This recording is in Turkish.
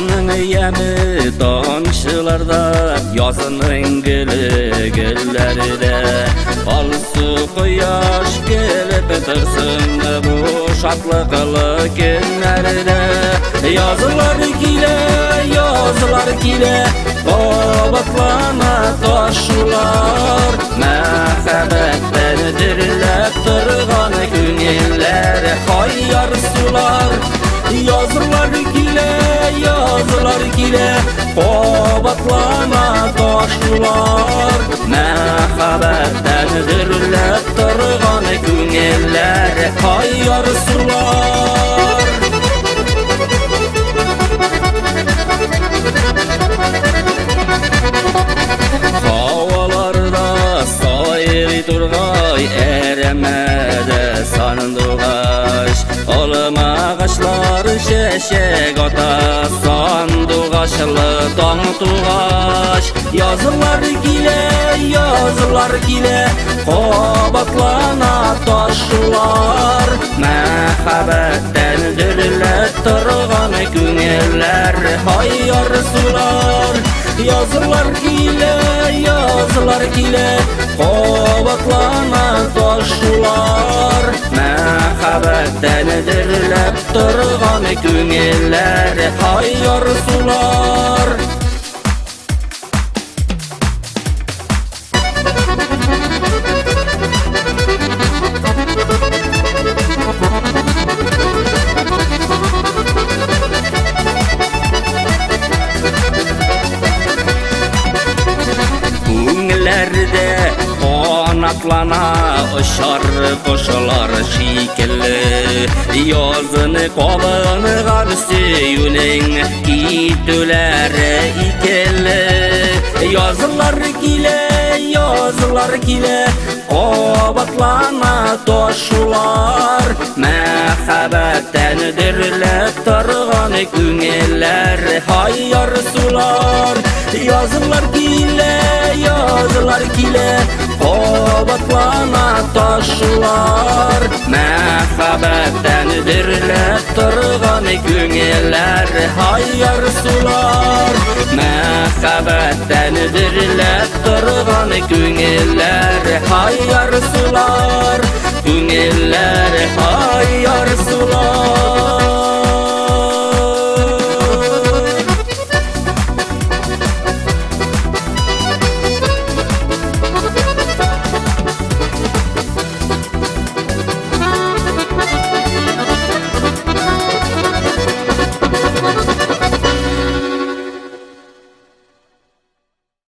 Yazının yemi donşılarda, yazının gülü güllerde. Al su quyosh gelip tırsın bu şatlıqlı günlerde. Yazılar kile qobatlana taşlar. Mehabetten dirlep turgan günler hayyar sular. Yazılar kile qobatlana taşlar. Mehabetten dirlep turgan günler hayyar sular. Havalarda sayri turgay eremede sandıgaş. Olum ağaçlar şeşek ata sandıgaşlı dağ tuğaş. Yazılar kile qobatlana taşlar. Mehabetten dirlep turgan günler hayyar sular. Yazılar kile qobatlana taşlar. Mehabetten dirlep turgan günler hayyar sular. Günlerde qanatlana uçar kuşlar şekilli. Yazını qovungan suyuning kitulari ikili. Yazılar kile qobatlana taşlar. Mehabetten dirlep turgan günler hayyar sular. Yazılar kile qobatlana taşlar. Mehabetten dirlep turgan günler hayyar sular. Mehabetten dirlep turgan günler hayyar sular. Günler hayyar sular.